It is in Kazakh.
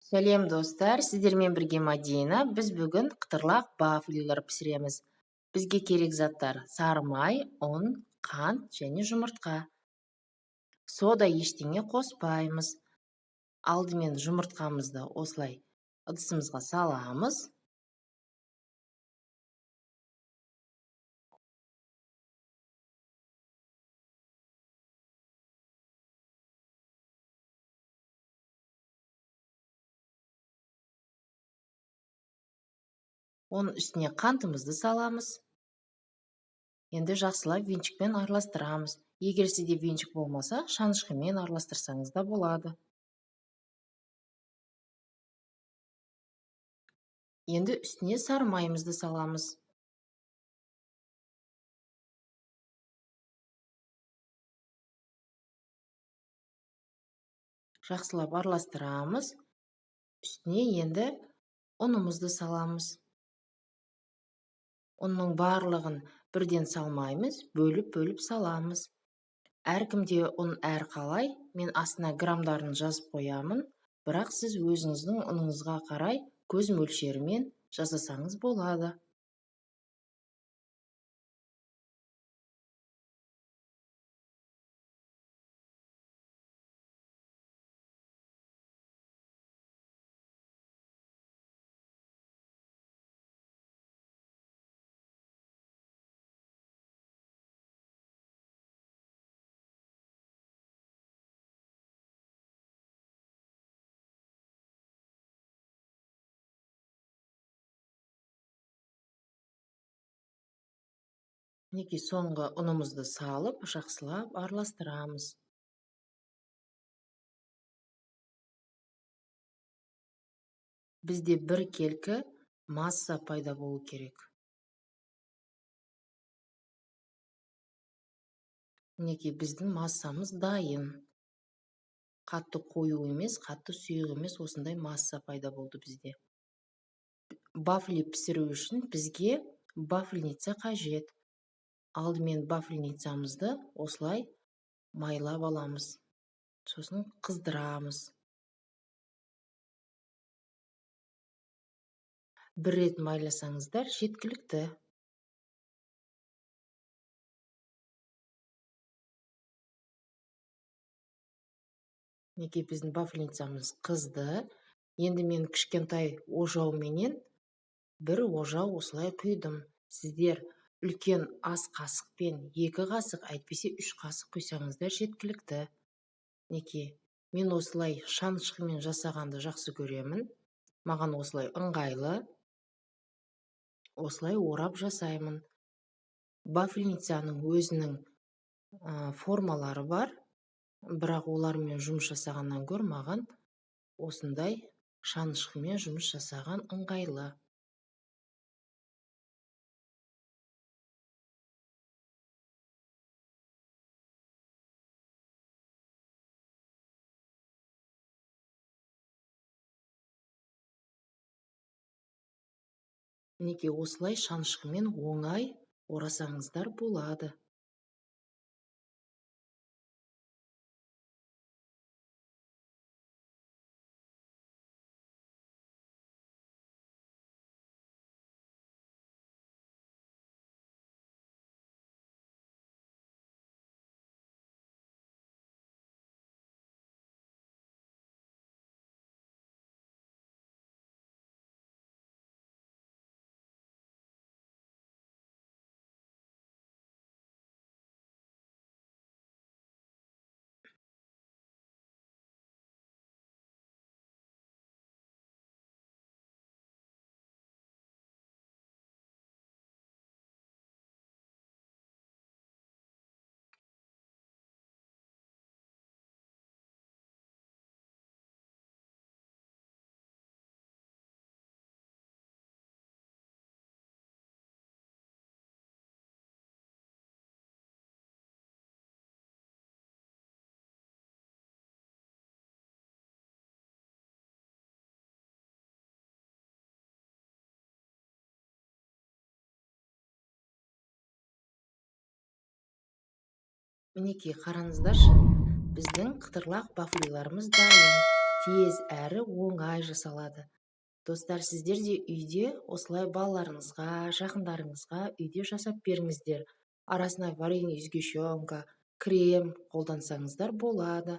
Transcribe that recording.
Сәлем достар, сіздермен бірге Мадина. Біз бүгін қытырлақ вафлилер пісіреміз. Бізге керек заттар: сары май, ұн, қант және жұмыртқа. Сода ештеңе қоспаймыз. Алдымен жұмыртқамызды осылай ыдысымызға саламыз. Оның үстіне қантымызды саламыз. Енді жақсылап венчикпен араластырамыз. Егер сізде венчик болмаса, шанышқымен араластырсаңыз да болады. Енді үстіне сары майымызды саламыз. Жақсылап араластырамыз. Үстіне енді ұнымызды саламыз. Оның барлығын бірден салмаймыз, бөліп саламыз. Әркімде ұн әрқалай. Мен астына грамдарын жазып қоямын, бірақ сіз өзіңіздің ұныңызға қарай көз мөлшерімен жасасаңыз болады. Мінекей соңғы ұнымызды салып, жақсылап араластырамыз. Бізде бір келкі масса пайда болу керек. Мінекей біздің массамыз дайын. Қатты қою емес, қатты сұйық емес, осындай масса пайда болды бізде. Вафли пісіру үшін бізге вафельница қажет. Алдымен вафельницамызды осылай майлап аламыз. Сосын қыздырамыз. Бір рет майласаңыздар жеткілікті. Неге біздің вафельницамыз қызды. Енді мен кішкентай ожауменен бір ожау осылай құйдым. Сіздер үлкен ас қасықпен 2 қасық, әйтпесе 3 қасық құйсаңыздар жеткілікті. Неге мен осылай шанышқымен жасағанды жақсы көремін. Маған осылай ыңғайлы. Осылай орап жасаймын. Вафельницаның өзінің формалары бар, бірақ олармен жұмыс жасағаннан гөрі маған осындай шанышқымен жұмыс жасаған ыңғайлы. Неге осылай шанышқымен оңай орасаңыздар болады. Мінекей қараңыздаршы, біздің қытырлақ вафлиларымыз дайын. тез әрі оңай жасалады. Достар, сіздер де үйде осылай балаларыңызға, жақындарыңызға үйде жасап беріңіздер. Арасына варенье, сгущенка, крем қолдансаңыздар болады.